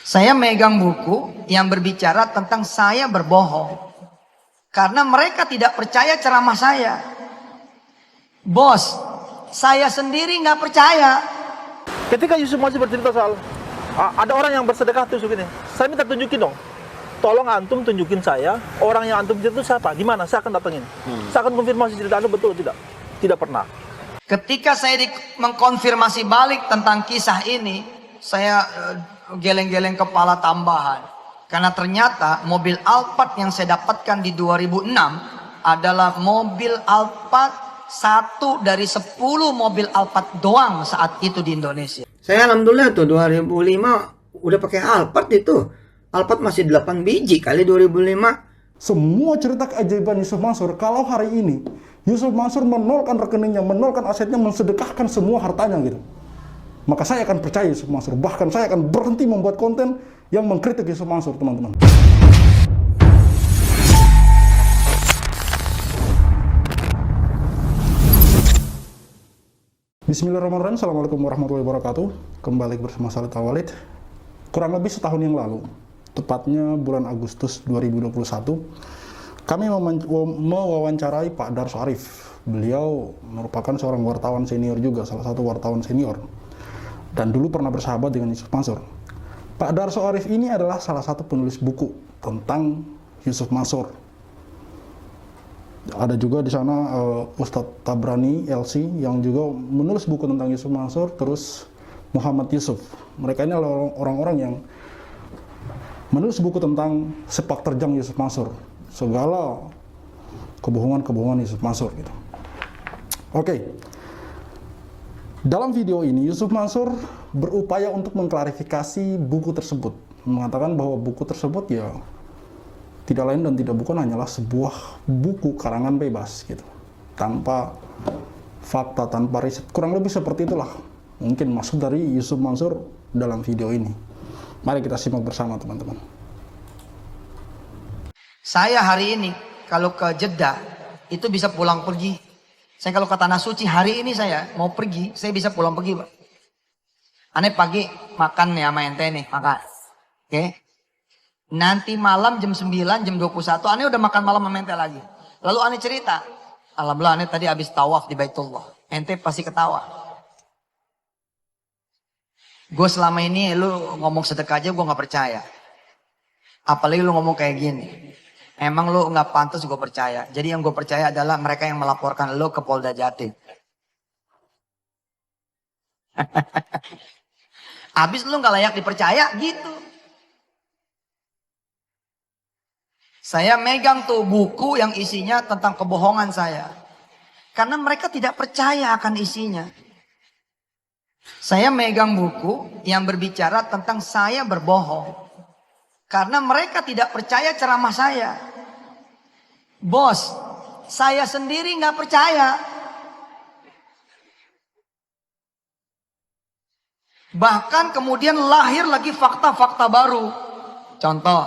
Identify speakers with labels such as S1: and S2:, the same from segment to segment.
S1: Saya megang buku yang berbicara tentang saya berbohong. Karena mereka tidak percaya ceramah saya. Bos, saya sendiri nggak percaya.
S2: Ketika Yusuf masih bercerita soal ada orang yang bersedekah tuh begini, saya minta tunjukin dong. Tolong antum tunjukin saya orang yang antum cerita itu siapa, di mana, saya akan datengin. Saya akan konfirmasi cerita anda betul tidak? Tidak pernah.
S1: Ketika saya mengkonfirmasi balik tentang kisah ini, saya geleng-geleng kepala tambahan. Karena ternyata mobil Alphard yang saya dapatkan di 2006 adalah mobil Alphard, satu dari 10 mobil Alphard doang saat itu di Indonesia.
S3: Saya alhamdulillah tuh 2005 udah pakai Alphard itu. Alphard masih 8 biji kali 2005.
S4: Semua cerita keajaiban Yusuf Mansur, kalau hari ini Yusuf Mansur menolkan rekeningnya, menolkan asetnya, mensedekahkan semua hartanya gitu, maka saya akan percaya Yusuf Mansur. Bahkan saya akan berhenti membuat konten yang mengkritik Yusuf Mansur, teman-teman. Bismillahirrahmanirrahim. Assalamualaikum warahmatullahi wabarakatuh. Kembali bersama Salih Tawalid. Kurang lebih setahun yang lalu, tepatnya bulan Agustus 2021, kami mewawancarai Pak Darso Arif. Beliau merupakan seorang wartawan senior juga, salah satu wartawan senior, dan dulu pernah bersahabat dengan Yusuf Mansur. Pak Darso Arif ini adalah salah satu penulis buku tentang Yusuf Mansur. Ada juga di sana Ustadz Tabrani LC yang juga menulis buku tentang Yusuf Mansur, terus Muhammad Yusuf. Mereka ini adalah orang-orang yang menulis buku tentang sepak terjang Yusuf Mansur, segala kebohongan-kebohongan Yusuf Mansur gitu. Oke. Dalam video ini Yusuf Mansur berupaya untuk mengklarifikasi buku tersebut, mengatakan bahwa buku tersebut ya tidak lain dan tidak bukan hanyalah sebuah buku karangan bebas gitu, tanpa fakta, tanpa riset. Kurang lebih seperti itulah mungkin maksud dari Yusuf Mansur dalam video ini. Mari kita simak bersama, teman-teman.
S1: Saya hari ini kalau ke Jeddah itu bisa pulang pergi. Saya kalau ke Tanah Suci hari ini saya mau pergi, saya bisa pulang pergi, Pak. Aneh pagi makan ya sama ente nih, makan. Oke. Nanti malam jam 9, jam 21, aneh udah makan malam sama ente lagi. Lalu aneh cerita, alhamdulillah aneh tadi habis tawaf di Baitullah. Ente pasti ketawa. Gue selama ini lu ngomong sedekah aja gue gak percaya. Apalagi lu ngomong kayak gini. Emang lu gak pantas gue percaya. Jadi yang gue percaya adalah mereka yang melaporkan lu ke Polda Jatim. Abis lu gak layak dipercaya gitu. Saya megang tuh buku yang isinya tentang kebohongan saya. Karena mereka tidak percaya akan isinya. Saya megang buku yang berbicara tentang saya berbohong. Karena mereka tidak percaya ceramah saya. Bos, saya sendiri nggak percaya. Bahkan kemudian lahir lagi fakta-fakta baru. Contoh,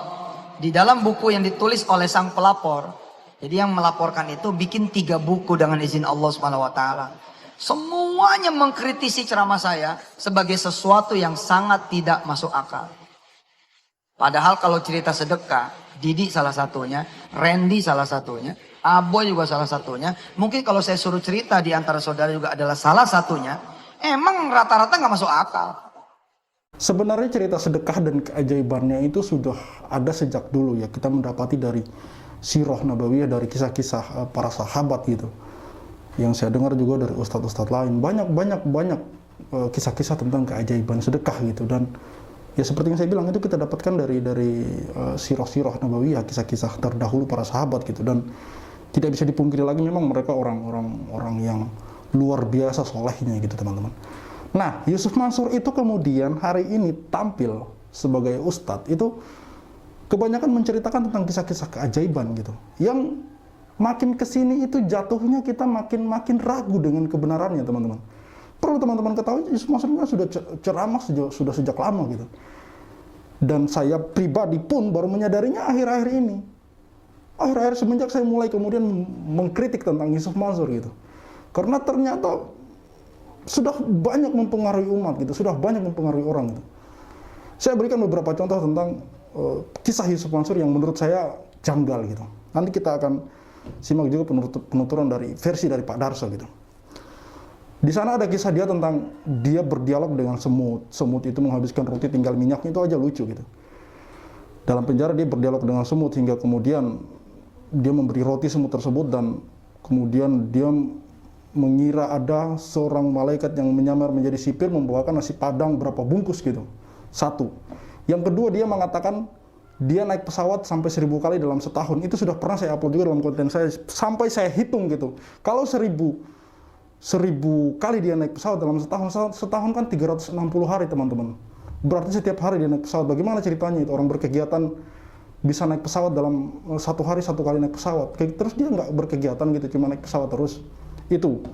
S1: di dalam buku yang ditulis oleh sang pelapor. Jadi yang melaporkan itu bikin 3 buku dengan izin Allah SWT. Semuanya mengkritisi ceramah saya sebagai sesuatu yang sangat tidak masuk akal. Padahal kalau cerita sedekah, Didi salah satunya, Randy salah satunya, Aboy juga salah satunya. Mungkin kalau saya suruh cerita di antara saudara juga adalah salah satunya. Emang rata-rata gak masuk akal.
S4: Sebenarnya cerita sedekah dan keajaibannya itu sudah ada sejak dulu ya. Kita mendapati dari Sirah Nabawiyah, dari kisah-kisah para sahabat gitu. Yang saya dengar juga dari ustadz-ustadz lain, banyak kisah-kisah tentang keajaiban sedekah gitu. Dan ya seperti yang saya bilang, itu kita dapatkan dari sirah-sirah Nabawiyah, kisah-kisah terdahulu para sahabat gitu. Dan tidak bisa dipungkiri lagi memang mereka orang yang luar biasa solehnya gitu, teman-teman. Nah, Yusuf Mansur itu kemudian hari ini tampil sebagai ustadz itu kebanyakan menceritakan tentang kisah-kisah keajaiban gitu, yang makin kesini itu jatuhnya kita makin ragu dengan kebenarannya, teman-teman. Perlu teman-teman ketahui, Yusuf Mansur sudah ceramah sudah sejak lama gitu. Dan saya pribadi pun baru menyadarinya akhir-akhir ini. Akhir-akhir semenjak saya mulai kemudian mengkritik tentang Yusuf Mansur gitu. Karena ternyata sudah banyak mempengaruhi umat gitu, sudah banyak mempengaruhi orang gitu. Saya berikan beberapa contoh tentang kisah Yusuf Mansur yang menurut saya janggal gitu. Nanti kita akan simak juga penuturan dari versi dari Pak Darso gitu. Di sana ada kisah dia tentang dia berdialog dengan semut. Semut itu menghabiskan roti tinggal minyaknya, itu aja lucu gitu. Dalam penjara dia berdialog dengan semut hingga kemudian dia memberi roti semut tersebut dan kemudian dia mengira ada seorang malaikat yang menyamar menjadi sipir membawakan nasi padang berapa bungkus gitu. Satu. Yang kedua, dia mengatakan dia naik pesawat sampai 1000 kali dalam setahun. Itu sudah pernah saya upload juga dalam konten saya. Sampai saya hitung gitu. Kalau 1000 kali dia naik pesawat dalam setahun kan 360 hari teman-teman. Berarti setiap hari dia naik pesawat. Bagaimana ceritanya itu? Orang berkegiatan bisa naik pesawat dalam satu hari 1 kali naik pesawat. Terus dia nggak berkegiatan gitu, cuma naik pesawat terus. Itu.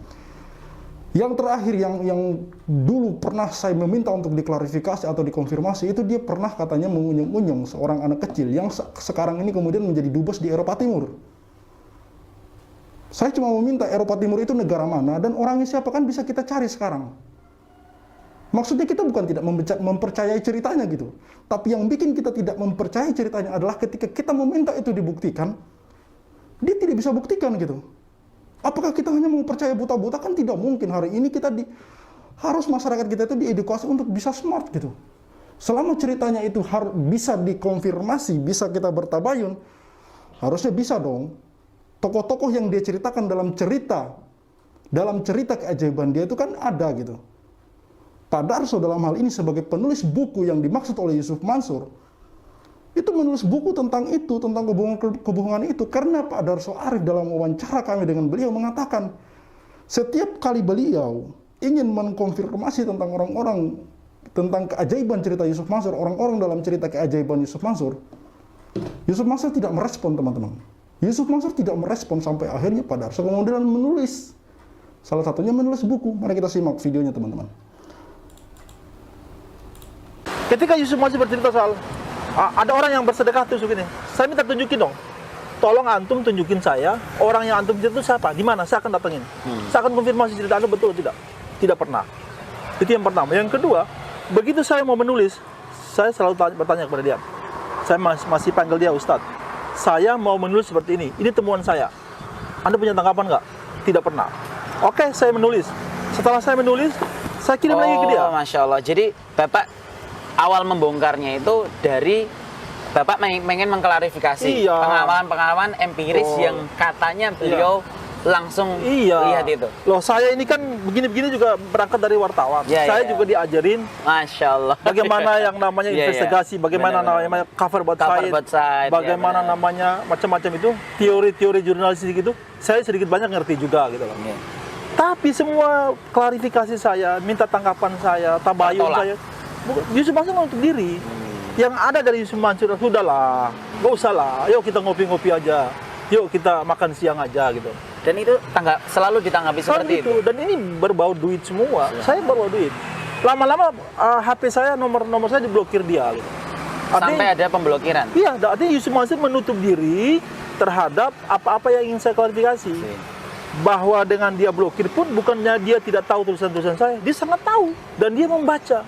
S4: Yang terakhir yang dulu pernah saya meminta untuk diklarifikasi atau dikonfirmasi, itu dia pernah katanya mengunyung-unyung seorang anak kecil yang sekarang ini kemudian menjadi dubes di Eropa Timur. Saya cuma meminta Eropa Timur itu negara mana dan orangnya siapa kan bisa kita cari sekarang. Maksudnya kita bukan tidak mempercayai ceritanya gitu. Tapi yang bikin kita tidak mempercayai ceritanya adalah ketika kita meminta itu dibuktikan, dia tidak bisa buktikan gitu. Apakah kita hanya mau percaya buta-buta? Kan tidak mungkin. Hari ini kita harus masyarakat kita itu diedukasi untuk bisa smart gitu. Selama ceritanya itu bisa dikonfirmasi, bisa kita bertabayun, harusnya bisa dong. Tokoh-tokoh yang dia ceritakan dalam cerita keajaiban dia itu kan ada gitu. Pak Darso dalam hal ini sebagai penulis buku yang dimaksud oleh Yusuf Mansur, itu menulis buku tentang itu, tentang kebohongan itu, karena Pak Darso Arif dalam wawancara kami dengan beliau mengatakan, setiap kali beliau ingin mengkonfirmasi tentang orang-orang, tentang keajaiban cerita Yusuf Mansur, orang-orang dalam cerita keajaiban Yusuf Mansur tidak merespon teman-teman. Yusuf Mansur tidak merespon sampai akhirnya Pak Darso kemudian menulis, salah satunya menulis buku. Mari kita simak videonya teman-teman.
S2: Ketika Yusuf Mansur bercerita soal ada orang yang bersedekah tuh begini, saya minta tunjukin dong. Tolong antum tunjukin saya orang yang antum cerita itu siapa, di mana, saya akan datengin. Saya akan konfirmasi cerita antum betul tidak. Tidak pernah. Itu yang pertama. Yang kedua, begitu saya mau menulis, saya selalu bertanya kepada dia. Saya masih panggil dia Ustadz. Saya mau menulis seperti ini. Ini temuan saya. Anda punya tanggapan nggak? Tidak pernah. Oke, saya menulis. Setelah saya menulis, saya kirim lagi ke dia.
S5: Masya Allah. Jadi Bapak awal membongkarnya itu dari Bapak pengen mengklarifikasi pengalaman-pengalaman empiris yang katanya beliau langsung lihat itu.
S2: Loh, saya ini kan begini-begini juga berangkat dari wartawan. Saya juga diajarin,
S5: Masya Allah,
S2: bagaimana yang namanya investigasi, bagaimana namanya cover buat site, bagaimana namanya macam-macam itu, teori-teori jurnalistik itu, saya sedikit banyak ngerti juga gitu loh. Tapi semua klarifikasi saya, minta tanggapan saya, tabayun saya, Yusuf Mansur menutup diri. Yang ada dari Yusuf Mansur, sudahlah, nggak usah lah, yuk kita ngopi-ngopi aja, yuk kita makan siang aja gitu.
S5: Dan itu selalu ditanggapi seperti itu.
S2: Dan ini berbau duit semua. Saya berbau duit. Lama-lama HP saya, nomor saya diblokir dia gitu.
S5: Sampai ada pemblokiran.
S2: Iya, artinya Yusuf Mansur menutup diri terhadap apa-apa yang ingin saya klarifikasi. Bahwa dengan dia blokir pun bukannya dia tidak tahu tulisan-tulisan saya, dia sangat tahu dan dia membaca.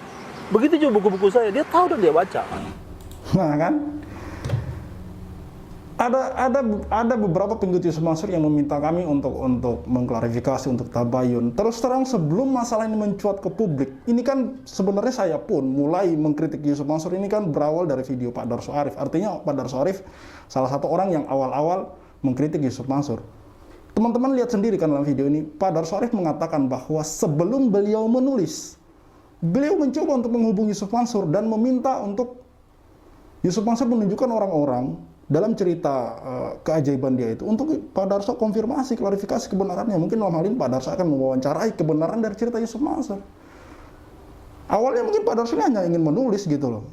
S2: Begitu juga buku-buku saya, dia tahu dan dia baca.
S4: Nah kan, ada beberapa pengikut Yusuf Mansur yang meminta kami untuk mengklarifikasi, untuk tabayun. Terus terang sebelum masalah ini mencuat ke publik, ini kan sebenarnya saya pun mulai mengkritik Yusuf Mansur ini kan berawal dari video Pak Darso Arif. Artinya Pak Darso Arif salah satu orang yang awal-awal mengkritik Yusuf Mansur. Teman-teman lihat sendiri kan dalam video ini, Pak Darso Arif mengatakan bahwa sebelum beliau menulis, beliau mencoba untuk menghubungi Yusuf Mansur dan meminta untuk Yusuf Mansur menunjukkan orang-orang dalam cerita keajaiban dia itu untuk Pak Darso konfirmasi, klarifikasi kebenarannya. Mungkin dalam hal ini Pak Darso akan mewawancarai kebenaran dari cerita Yusuf Mansur. Awalnya mungkin Pak Darso hanya ingin menulis gitu loh,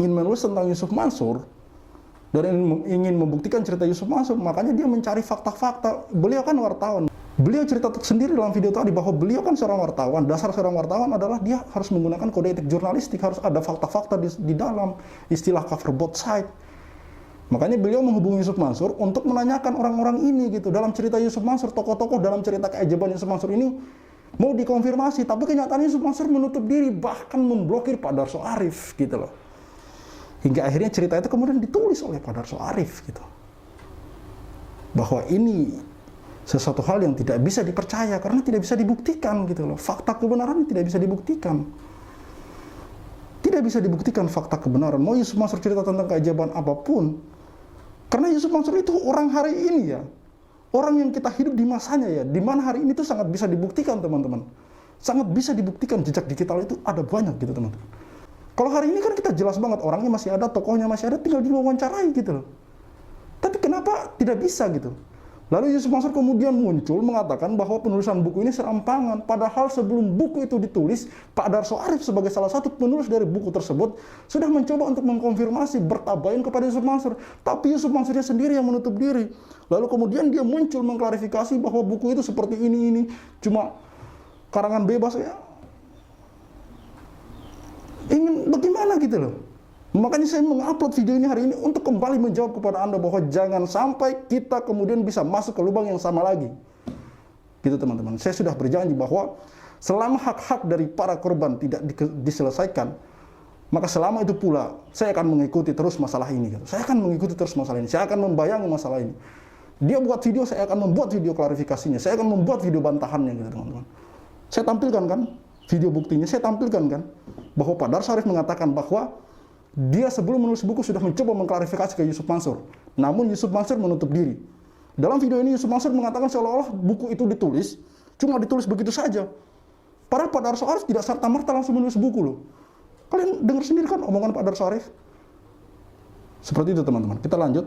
S4: ingin menulis tentang Yusuf Mansur dan ingin membuktikan cerita Yusuf Mansur. Makanya dia mencari fakta-fakta. Beliau kan wartawan. Beliau cerita sendiri dalam video tadi bahwa beliau kan seorang wartawan. Dasar seorang wartawan adalah dia harus menggunakan kode etik jurnalistik, harus ada fakta-fakta di dalam, istilah cover both side. Makanya beliau menghubungi Yusuf Mansur untuk menanyakan orang-orang ini gitu. Dalam cerita Yusuf Mansur, tokoh-tokoh dalam cerita keajaiban Yusuf Mansur ini mau dikonfirmasi, tapi kenyataannya Yusuf Mansur menutup diri, bahkan memblokir Pak Darso Arif gitu loh. Hingga akhirnya cerita itu kemudian ditulis oleh Pak Darso Arif gitu. Bahwa ini sesuatu hal yang tidak bisa dipercaya karena tidak bisa dibuktikan gitu loh. Fakta kebenaran tidak bisa dibuktikan. Tidak bisa dibuktikan fakta kebenaran. Mau Yusuf Mansur cerita tentang keajaiban apapun, karena Yusuf Mansur itu orang hari ini ya, orang yang kita hidup di masanya ya, di mana hari ini itu sangat bisa dibuktikan teman-teman. Sangat bisa dibuktikan jejak digital itu ada banyak gitu teman-teman. Kalau hari ini kan kita jelas banget orangnya masih ada, tokohnya masih ada, tinggal diwawancarai gitu loh. Tapi kenapa tidak bisa gitu? Lalu Yusuf Mansur kemudian muncul mengatakan bahwa penulisan buku ini serampangan. Padahal sebelum buku itu ditulis, Pak Darso Arif sebagai salah satu penulis dari buku tersebut sudah mencoba untuk mengkonfirmasi, bertabayun kepada Yusuf Mansur. Tapi Yusuf Mansurnya sendiri yang menutup diri. Lalu kemudian dia muncul mengklarifikasi bahwa buku itu seperti ini cuma karangan bebas ya. Ingin bagaimana gitu loh. Makanya saya mengupload video ini hari ini untuk kembali menjawab kepada Anda bahwa jangan sampai kita kemudian bisa masuk ke lubang yang sama lagi. Gitu teman-teman. Saya sudah berjanji bahwa selama hak-hak dari para korban tidak diselesaikan, maka selama itu pula saya akan mengikuti terus masalah ini. Gitu. Saya akan mengikuti terus masalah ini. Saya akan membayangi masalah ini. Dia buat video, saya akan membuat video klarifikasinya. Saya akan membuat video bantahannya gitu teman-teman. Saya tampilkan kan video buktinya. Saya tampilkan kan bahwa Pak Darso Arif mengatakan bahwa dia sebelum menulis buku sudah mencoba mengklarifikasi ke Yusuf Mansur. Namun Yusuf Mansur menutup diri. Dalam video ini Yusuf Mansur mengatakan seolah-olah buku itu ditulis, cuma ditulis begitu saja. Padahal Pak Darso Arif tidak serta-merta langsung menulis buku loh. Kalian dengar sendiri kan omongan Pak Darso Arif? Seperti itu teman-teman. Kita lanjut.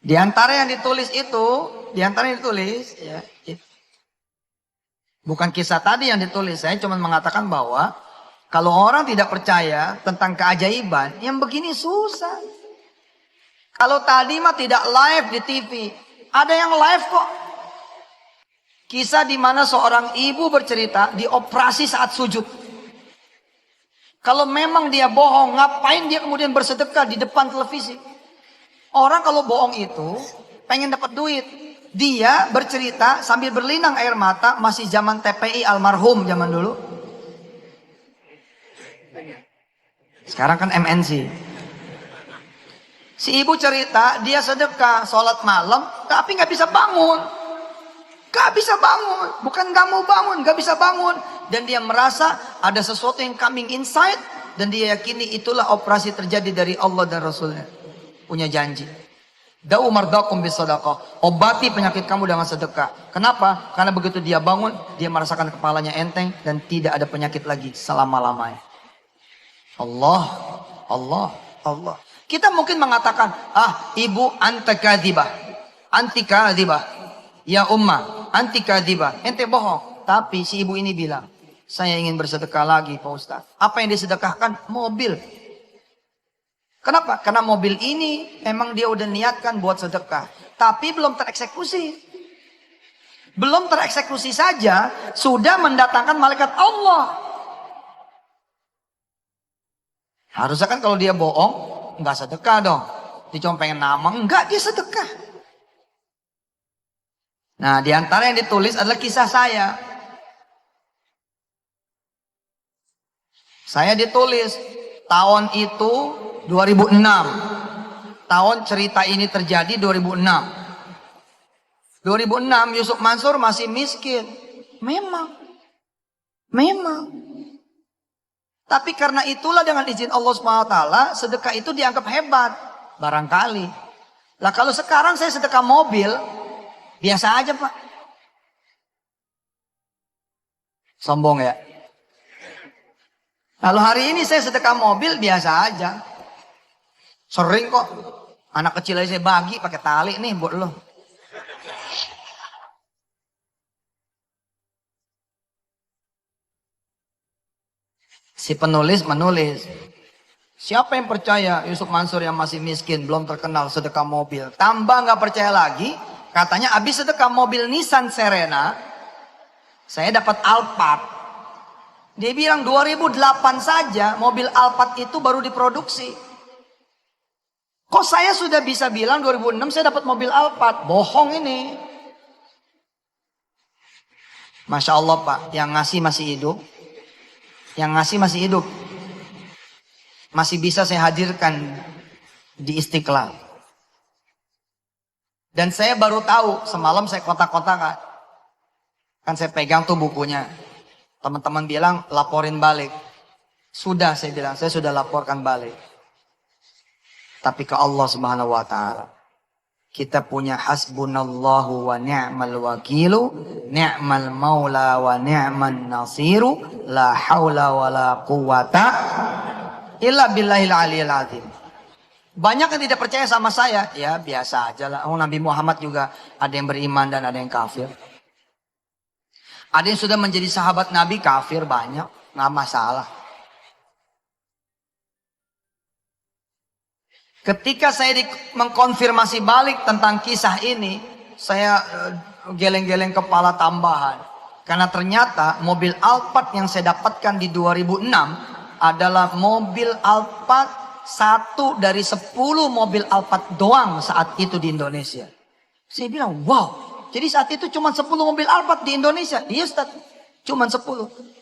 S1: Di antara yang ditulis itu, ya, bukan kisah tadi yang ditulis. Saya cuma mengatakan bahwa kalau orang tidak percaya tentang keajaiban, yang begini susah. Kalau tadi mah tidak live di TV, ada yang live kok. Kisah di mana seorang ibu bercerita dioperasi saat sujud. Kalau memang dia bohong, ngapain dia kemudian bersedekah di depan televisi? Orang kalau bohong itu pengen dapat duit. Dia bercerita sambil berlinang air mata, masih zaman TPI almarhum zaman dulu. Sekarang kan MNC. Si ibu cerita dia sedekah sholat malam, tapi nggak bisa bangun. Gak bisa bangun. Bukan gak mau bangun, gak bisa bangun. Dan dia merasa ada sesuatu yang coming inside. Dan dia yakini itulah operasi terjadi dari Allah dan Rasulnya. Punya janji. Da'u mardakum bisadaqah. Obati penyakit kamu dengan sedekah. Kenapa? Karena begitu dia bangun, dia merasakan kepalanya enteng. Dan tidak ada penyakit lagi selama-lamanya. Allah. Kita mungkin mengatakan, ibu anti kadhibah. Anti kadhibah. Ya ummah, anti kadhibah. Ente bohong. Tapi si ibu ini bilang, saya ingin bersedekah lagi Pak Ustaz. Apa yang disedekahkan? Mobil. Kenapa? Karena mobil ini memang dia udah niatkan buat sedekah. Tapi belum tereksekusi. Belum tereksekusi saja, sudah mendatangkan malaikat Allah. Harusnya kan kalau dia bohong, nggak sedekah dong. Dia cuma pengen nama, enggak, dia sedekah. Nah, di antara yang ditulis adalah kisah saya. Saya ditulis tahun itu 2006. Tahun cerita ini terjadi 2006. 2006 Yusuf Mansur masih miskin. Memang. Tapi karena itulah dengan izin Allah SWT, sedekah itu dianggap hebat. Barangkali. Lah kalau sekarang saya sedekah mobil, biasa aja Pak. Sombong ya. Lalu hari ini saya sedekah mobil, biasa aja. Sering kok. Anak kecil aja saya bagi pakai tali nih buat lo. Si penulis menulis. Siapa yang percaya Yusuf Mansur yang masih miskin, belum terkenal sedekah mobil. Tambah nggak percaya lagi. Katanya habis sedekah mobil Nissan Serena, saya dapat Alphard. Dia bilang 2008 saja mobil Alphard itu baru diproduksi. Kok saya sudah bisa bilang 2006 saya dapat mobil Alphard? Bohong ini. Masya Allah Pak, yang ngasih masih hidup. Yang ngasih masih hidup. masih bisa saya hadirkan di Istiqlal. Dan saya baru tahu, semalam saya kotak-kotakan. Kan saya pegang tuh bukunya. Teman-teman bilang, laporin balik. Sudah, saya bilang, saya sudah laporkan balik. Tapi ke Allah Subhanahu wa Ta'ala. Kita punya hasbunallahu wa ni'mal wakilu, ni'mal maula wa ni'man nasiru, la haula wa la quwata illa billahil aliyil azim. Banyak yang tidak percaya sama saya, ya biasa aja lah. Oh, Nabi Muhammad juga ada yang beriman dan ada yang kafir. Ada yang sudah menjadi sahabat Nabi kafir banyak, nggak masalah. Ketika saya mengkonfirmasi balik tentang kisah ini, saya geleng-geleng kepala tambahan. Karena ternyata mobil Alphard yang saya dapatkan di 2006 adalah mobil Alphard, satu dari 10 mobil Alphard doang saat itu di Indonesia. Saya bilang, wow, jadi saat itu cuma 10 mobil Alphard di Indonesia. Iya Ustaz, cuma 10.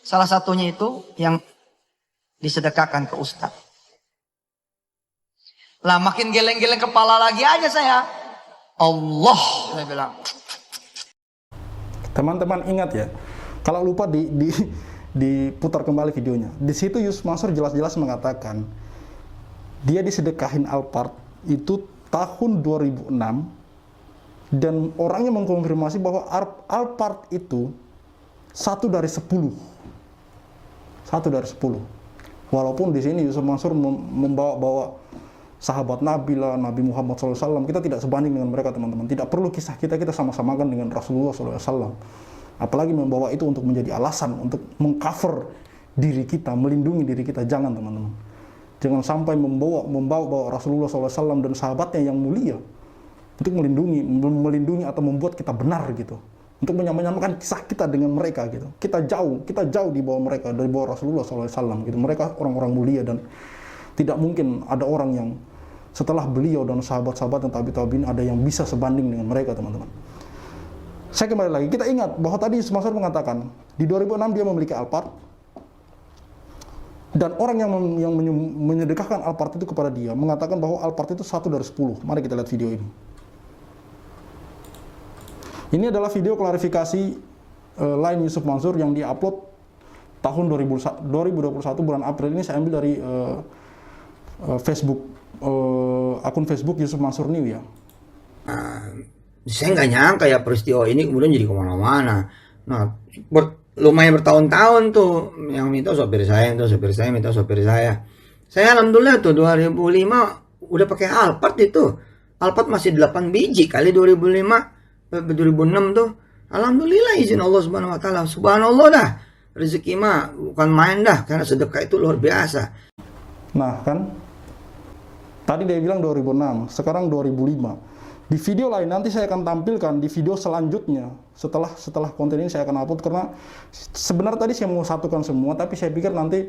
S1: Salah satunya itu yang disedekahkan ke Ustaz. Lah makin geleng-geleng kepala lagi aja saya. Allah, saya bilang.
S4: Teman-teman ingat ya, kalau lupa diputar kembali videonya. Di situ Yusuf Mansur jelas-jelas mengatakan dia disedekahin Alphard itu tahun 2006 dan orangnya mengkonfirmasi bahwa Alphard itu 1 dari 10. 1 dari 10. Walaupun di sini Yusuf Mansur membawa sahabat Nabi lah, Nabi Muhammad SAW, kita tidak sebanding dengan mereka teman-teman. Tidak perlu kisah kita sama-samakan dengan Rasulullah SAW. Apalagi membawa itu untuk menjadi alasan untuk mengcover diri kita, melindungi diri kita. Jangan teman-teman. Jangan sampai membawa Rasulullah SAW dan sahabatnya yang mulia untuk melindungi atau membuat kita benar gitu. Untuk menyamakan kisah kita dengan mereka gitu. Kita jauh di bawah mereka, dari bawah Rasulullah SAW gitu. Mereka orang-orang mulia dan tidak mungkin ada orang yang setelah beliau dan sahabat-sahabat dan tabi-tabiin ada yang bisa sebanding dengan mereka teman-teman. Saya kembali lagi, kita ingat bahwa tadi Yusuf Mansur mengatakan di 2006 dia memiliki Alphard. Dan orang yang menyedekahkan Alphard itu kepada dia mengatakan bahwa Alphard itu 1 dari 10. Mari kita lihat video ini. Ini adalah video klarifikasi line Yusuf Mansur yang diupload tahun 2021 bulan April. Ini saya ambil dari Facebook, akun Facebook Yusuf Mansur New ya.
S3: Saya nggak nyangka ya peristiwa ini kemudian jadi kemana-mana. Nah, lumayan bertahun-tahun tuh yang minta sopir saya, minta sopir saya. Saya alhamdulillah tuh 2005 udah pakai Alphard itu. Alphard masih 8 biji kali 2006 tuh. Alhamdulillah izin Allah Subhanahu wa Ta'ala. Subhanallah dah. Rezeki mah bukan main dah, karena sedekah itu luar biasa.
S4: Nah kan, tadi dia bilang 2006, sekarang 2005. Di video lain nanti saya akan tampilkan di video selanjutnya setelah konten ini saya akan upload, karena sebenarnya tadi saya mau satukan semua tapi saya pikir nanti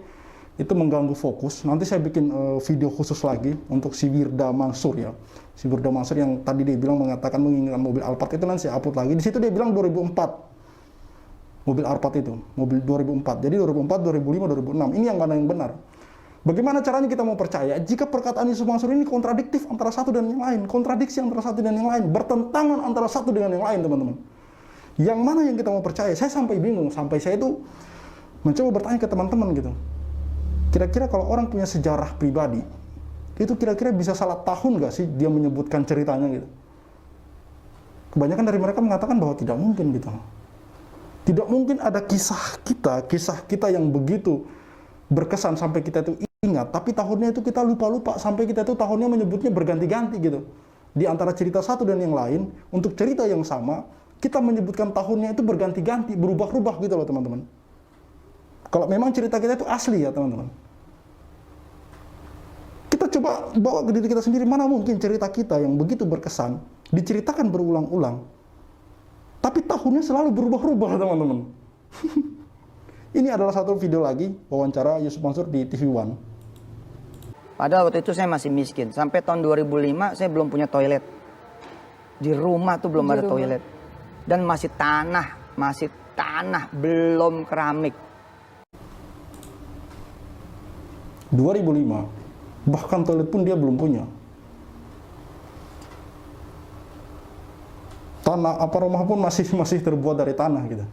S4: itu mengganggu fokus. Nanti saya bikin video khusus lagi untuk si Wirda Mansur ya. Si Wirda Mansur yang tadi dia bilang mengatakan menginginkan mobil Alphard itu, nanti saya upload lagi. Di situ dia bilang 2004. Mobil Alphard itu, mobil 2004. Jadi 2004, 2005, 2006. Ini yang mana yang benar. Bagaimana caranya kita mau percaya jika perkataan Yusuf Mansur ini kontradiktif antara satu dan yang lain, kontradiksi antara satu dan yang lain, bertentangan antara satu dengan yang lain, teman-teman. Yang mana yang kita mau percaya? Saya sampai bingung, sampai saya itu mencoba bertanya ke teman-teman gitu. Kira-kira kalau orang punya sejarah pribadi, itu kira-kira bisa salah tahun nggak sih dia menyebutkan ceritanya gitu? Kebanyakan dari mereka mengatakan bahwa tidak mungkin gitu. Tidak mungkin ada kisah kita yang begitu berkesan sampai kita itu ingat, tapi tahunnya itu kita lupa-lupa, sampai kita itu tahunnya menyebutnya berganti-ganti gitu. Di antara cerita satu dan yang lain, untuk cerita yang sama, kita menyebutkan tahunnya itu berganti-ganti, berubah-ubah gitu loh teman-teman. Kalau memang cerita kita itu asli ya teman-teman. Kita coba bawa ke diri kita sendiri, mana mungkin cerita kita yang begitu berkesan, diceritakan berulang-ulang, tapi tahunnya selalu berubah-ubah teman-teman. Ini adalah satu video lagi wawancara Yusuf Mansur di TV One.
S1: Padahal waktu itu saya masih miskin. Sampai tahun 2005 saya belum punya toilet. Di rumah tuh belum ada toilet. Dan masih tanah, belum keramik.
S4: 2005 Bahkan toilet pun dia belum punya. Tanah apa rumah pun masih terbuat dari tanah gitu.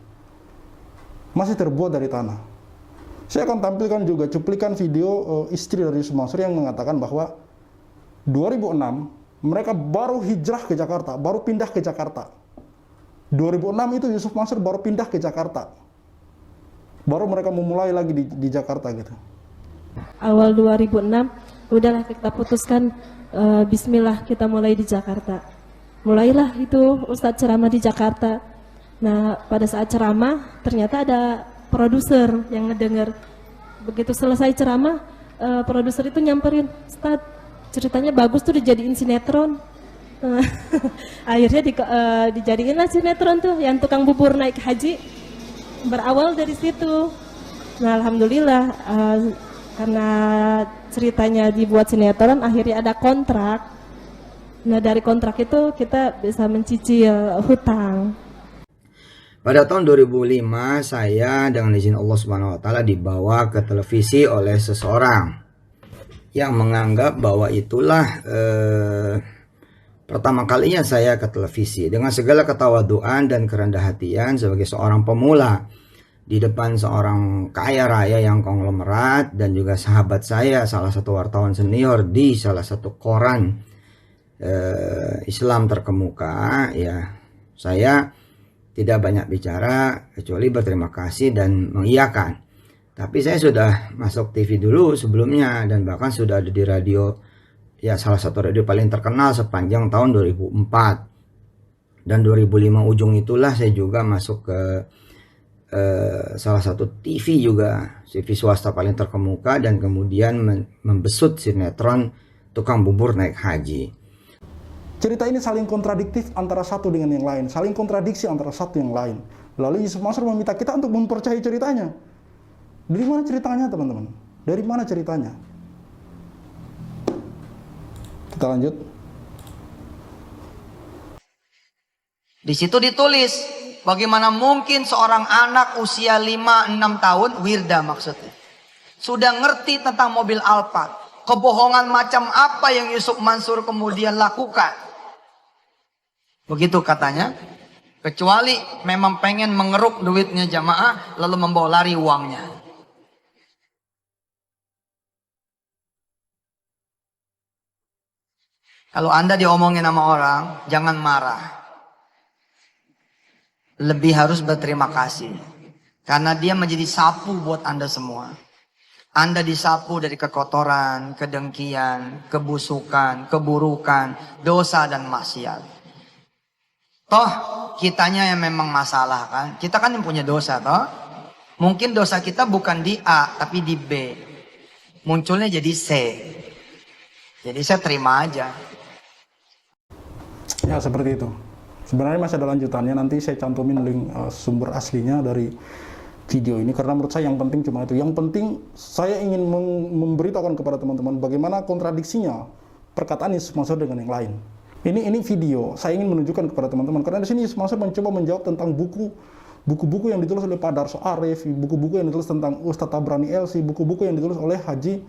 S4: Masih terbuat dari tanah. Saya akan tampilkan juga cuplikan video istri dari Yusuf Mansur yang mengatakan bahwa 2006 mereka baru hijrah ke Jakarta, baru pindah ke Jakarta. 2006 itu Yusuf Mansur baru pindah ke Jakarta. Baru mereka memulai lagi di Jakarta gitu.
S6: Awal 2006 udahlah kita putuskan bismillah kita mulai di Jakarta. Mulailah itu Ustadz ceramah di Jakarta. Nah, pada saat ceramah ternyata ada produser yang ngedenger. Begitu selesai ceramah, produser itu nyamperin, Ustadz ceritanya bagus tuh dijadiin sinetron. Akhirnya dijadiinlah sinetron tuh yang tukang bubur naik haji. Berawal dari situ. Nah, alhamdulillah karena ceritanya dibuat sinetron, akhirnya ada kontrak. Nah, dari kontrak itu kita bisa mencicil hutang.
S3: Pada tahun 2005 saya dengan izin Allah Subhanahu wa taala dibawa ke televisi oleh seseorang yang menganggap bahwa itulah pertama kalinya saya ke televisi dengan segala ketawaduan dan kerendah hatian sebagai seorang pemula di depan seorang kaya raya yang konglomerat dan juga sahabat saya, salah satu wartawan senior di salah satu koran Islam terkemuka. Ya, saya tidak banyak bicara kecuali berterima kasih dan mengiyakan. Tapi saya sudah masuk TV dulu sebelumnya dan bahkan sudah ada di radio, ya salah satu radio paling terkenal sepanjang tahun 2004. Dan 2005 ujung itulah saya juga masuk ke salah satu TV juga, TV swasta paling terkemuka, dan kemudian membesut sinetron Tukang Bubur Naik Haji.
S4: Cerita ini saling kontradiktif antara satu dengan yang lain, saling kontradiksi antara satu yang lain. Lalu Yusuf Mansur meminta kita untuk mempercayai ceritanya. Dari mana ceritanya, teman-teman? Dari mana ceritanya? Kita lanjut.
S1: Di situ ditulis, bagaimana mungkin seorang anak usia 5-6 tahun, Wirda maksudnya, sudah ngerti tentang mobil Alphard. Kebohongan macam apa yang Yusuf Mansur kemudian lakukan? Begitu katanya. Kecuali memang pengen mengeruk duitnya jamaah lalu membawa lari uangnya. Kalau Anda diomongin sama orang, jangan marah. Lebih harus berterima kasih. Karena dia menjadi sapu buat Anda semua. Anda disapu dari kekotoran, kedengkian, kebusukan, keburukan, dosa dan maksiat. Toh kitanya yang memang masalah kan. Kita kan yang punya dosa toh. Mungkin dosa kita bukan di A tapi di B. Munculnya jadi C. Jadi saya terima aja.
S4: Ya seperti itu. Sebenarnya masih ada lanjutannya, nanti saya cantumin link sumber aslinya dari video ini, karena menurut saya yang penting cuma itu. Yang penting saya ingin memberitahukan kepada teman-teman bagaimana kontradiksinya perkataan Yusuf Mansur dengan yang lain. Ini video saya ingin menunjukkan kepada teman-teman, karena di sini Yusuf Mansur mencoba menjawab tentang buku-buku yang ditulis oleh Pak Darso Arif, buku-buku yang ditulis tentang Ustadz Tabrani LC, buku-buku yang ditulis oleh Haji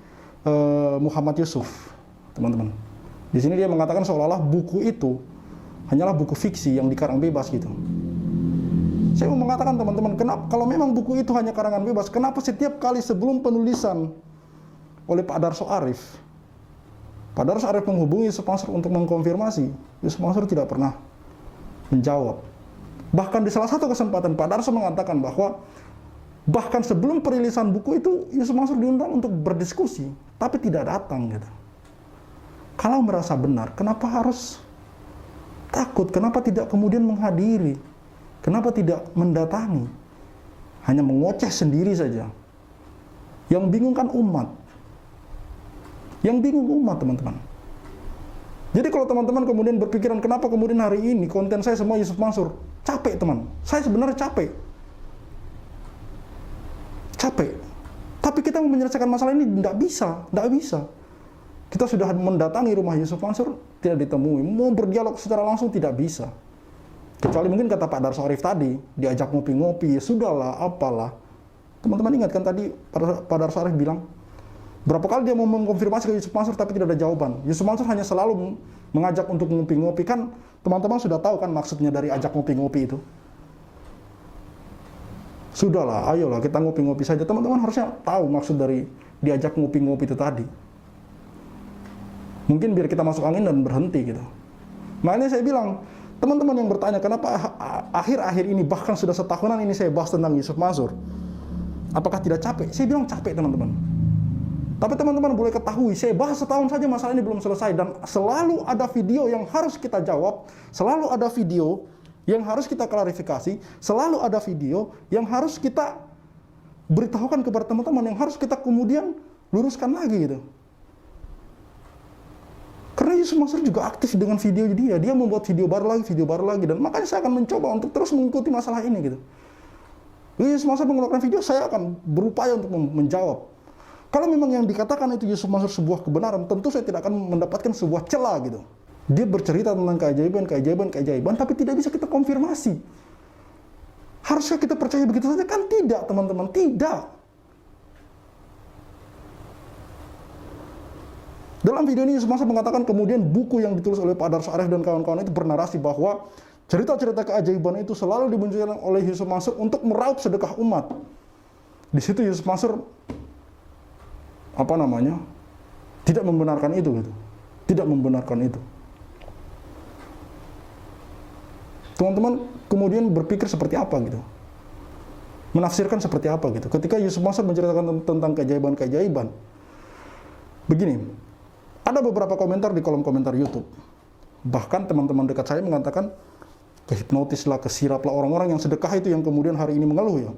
S4: Muhammad Yusuf, teman-teman. Di sini dia mengatakan seolah-olah buku itu hanyalah buku fiksi yang dikarang bebas gitu. Saya mau mengatakan teman-teman, kenapa kalau memang buku itu hanya karangan bebas, kenapa setiap kali sebelum penulisan oleh Pak Darso Arif, Pak Darso Arif menghubungi Yusuf Mansur untuk mengkonfirmasi, Yusuf Mansur tidak pernah menjawab. Bahkan di salah satu kesempatan Pak Darso mengatakan bahwa bahkan sebelum perilisan buku itu Yusuf Mansur diundang untuk berdiskusi, tapi tidak datang gitu. Kalau merasa benar, kenapa harus takut? Kenapa tidak kemudian menghadiri? Kenapa tidak mendatangi? Hanya mengoceh sendiri saja. Yang bingung kan umat. Yang bingung umat, teman-teman. Jadi kalau teman-teman kemudian berpikiran, kenapa kemudian hari ini konten saya semua Yusuf Mansur? Capek, teman. Saya sebenarnya capek. Capek. Tapi kita mau menyelesaikan masalah ini tidak bisa. Tidak bisa. Kita sudah mendatangi rumah Yusuf Mansur, tidak ditemui. Mau berdialog secara langsung tidak bisa. Kecuali mungkin kata Pak Darso Arif tadi, diajak ngopi-ngopi, ya sudahlah, apalah. Teman-teman ingat kan tadi Pak Darso Arif bilang, Berapa kali dia mau mengkonfirmasi ke Yusuf Mansur tapi tidak ada jawaban. Yusuf Mansur hanya selalu mengajak untuk ngopi-ngopi. Kan teman-teman sudah tahu kan maksudnya dari ajak ngopi-ngopi itu. Sudahlah, ayolah kita ngopi-ngopi saja. Teman-teman harusnya tahu maksud dari diajak ngopi-ngopi itu tadi. Mungkin biar kita masuk angin dan berhenti gitu. Makanya saya bilang, teman-teman yang bertanya kenapa akhir-akhir ini bahkan sudah setahunan ini saya bahas tentang Yusuf Mansur, apakah tidak capek? Saya bilang capek teman-teman. Tapi teman-teman boleh ketahui, saya bahas setahun saja masalah ini belum selesai. Dan selalu ada video yang harus kita jawab, selalu ada video yang harus kita klarifikasi, selalu ada video yang harus kita beritahukan kepada teman-teman, yang harus kita kemudian luruskan lagi gitu. Karena Yusuf Mansur juga aktif dengan video dia membuat video baru lagi, dan makanya saya akan mencoba untuk terus mengikuti masalah ini gitu. Yusuf Mansur mengeluarkan video, saya akan berupaya untuk menjawab. Kalau memang yang dikatakan itu Yusuf Mansur sebuah kebenaran, tentu saya tidak akan mendapatkan sebuah celah gitu. Dia bercerita tentang keajaiban, tapi tidak bisa kita konfirmasi. Haruskah kita percaya begitu saja? Kan tidak, teman-teman, tidak. Dalam video ini Yusuf Mansur mengatakan kemudian buku yang ditulis oleh Pak Darso Arif dan kawan-kawan itu bernarasi bahwa cerita-cerita keajaiban itu selalu dimunculkan oleh Yusuf Mansur untuk meraup sedekah umat. Di situ Yusuf Mansur tidak membenarkan itu gitu. Tidak membenarkan itu. Teman-teman kemudian berpikir seperti apa gitu. Menafsirkan seperti apa gitu. Ketika Yusuf Mansur menceritakan tentang keajaiban-keajaiban. Begini, ada beberapa komentar di kolom komentar YouTube. Bahkan teman-teman dekat saya mengatakan kehipnotislah, kesiraplah orang-orang yang sedekah itu yang kemudian hari ini mengeluh ya.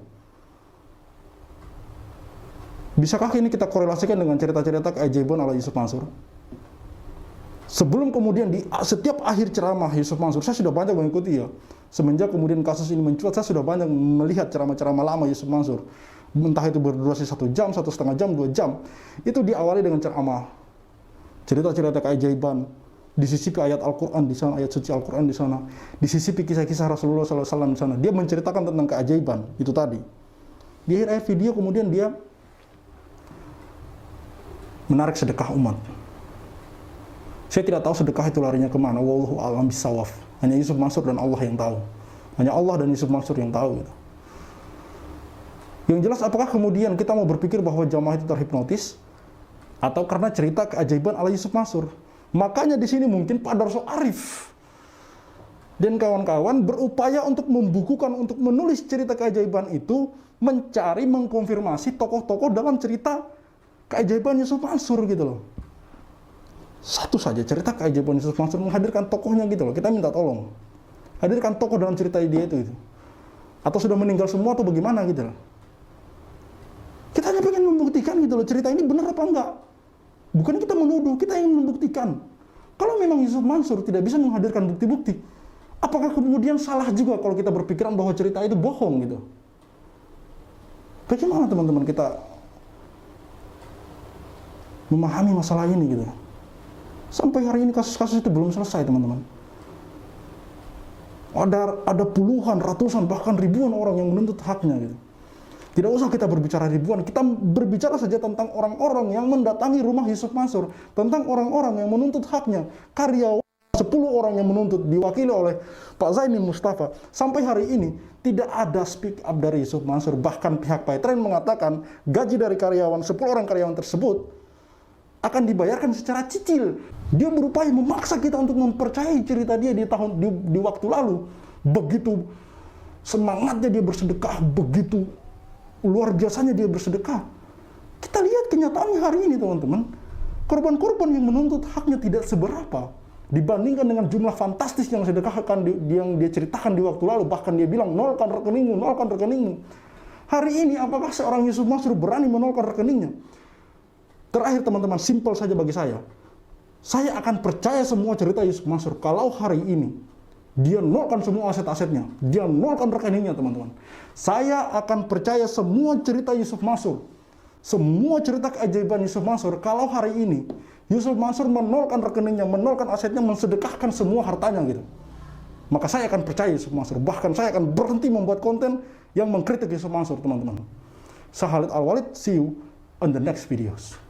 S4: Bisakah ini kita korelasikan dengan cerita-cerita keajaiban ala Yusuf Mansur? Sebelum kemudian di setiap akhir ceramah Yusuf Mansur, saya sudah banyak mengikuti ya. Semenjak kemudian kasus ini mencuat, saya sudah banyak melihat ceramah-ceramah lama Yusuf Mansur. Entah itu berdurasi 1 jam, 1,5 jam, 2 jam. Itu diawali dengan ceramah. Cerita-cerita keajaiban. Disisipi ayat Al-Quran di sana, ayat suci Al-Quran di sana. Disisipi kisah-kisah Rasulullah SAW di sana. Dia menceritakan tentang keajaiban, itu tadi. Di akhir video kemudian dia menarik sedekah umat. Saya tidak tahu sedekah itu larinya kemana. Wallahu a'lam bishawab. Hanya Yusuf Mansur dan Allah yang tahu. Hanya Allah dan Yusuf Mansur yang tahu gitu. Yang jelas apakah kemudian kita mau berpikir bahwa jamaah itu terhipnotis atau karena cerita keajaiban ala Yusuf Mansur? Makanya di sini mungkin Pak Darso Arif dan kawan-kawan berupaya untuk membukukan, untuk menulis cerita keajaiban itu, mencari, mengkonfirmasi tokoh-tokoh dalam cerita keajaiban Yusuf Mansur gitu loh. Satu saja cerita keajaiban Yusuf Mansur, menghadirkan tokohnya gitu loh. Kita minta tolong hadirkan tokoh dalam cerita dia itu. Atau sudah meninggal semua atau bagaimana gitu loh. Kita hanya pengen membuktikan gitu loh, cerita ini benar apa enggak. Bukan kita menuduh, kita ingin membuktikan. Kalau memang Yusuf Mansur tidak bisa menghadirkan bukti-bukti, apakah kemudian salah juga kalau kita berpikiran bahwa cerita itu bohong gitu? Bagaimana teman-teman kita memahami masalah ini gitu? Sampai hari ini kasus-kasus itu belum selesai teman-teman. Ada puluhan, ratusan, bahkan ribuan orang yang menuntut haknya gitu. Tidak usah kita berbicara ribuan, kita berbicara saja tentang orang-orang yang mendatangi rumah Yusuf Mansur, tentang orang-orang yang menuntut haknya, karyawan 10 orang yang menuntut, diwakili oleh Pak Zaini Mustafa. Sampai hari ini tidak ada speak up dari Yusuf Mansur, bahkan pihak Paytren mengatakan gaji dari karyawan 10 orang karyawan tersebut akan dibayarkan secara cicil. Dia berupaya memaksa kita untuk mempercayai cerita dia di waktu lalu. Begitu semangatnya dia bersedekah, begitu luar biasanya dia bersedekah. Kita lihat kenyataannya hari ini teman-teman. Korban-korban yang menuntut haknya tidak seberapa dibandingkan dengan jumlah fantastis yang sedekahkan yang dia ceritakan di waktu lalu. Bahkan dia bilang nolkan rekeningmu, nolkan rekeningmu. Hari ini apakah seorang Yusuf Mansur berani menolkan rekeningnya? Terakhir teman-teman, simpel saja bagi saya. Saya akan percaya semua cerita Yusuf Mansur kalau hari ini dia nolkan semua aset-asetnya, dia nolkan rekeningnya teman-teman. Saya akan percaya semua cerita Yusuf Mansur, semua cerita keajaiban Yusuf Mansur kalau hari ini Yusuf Mansur menolkan rekeningnya, menolkan asetnya, mensedekahkan semua hartanya gitu. Maka saya akan percaya Yusuf Mansur. Bahkan saya akan berhenti membuat konten yang mengkritik Yusuf Mansur teman-teman. Saya Khalid Al-Walid, see you on the next videos.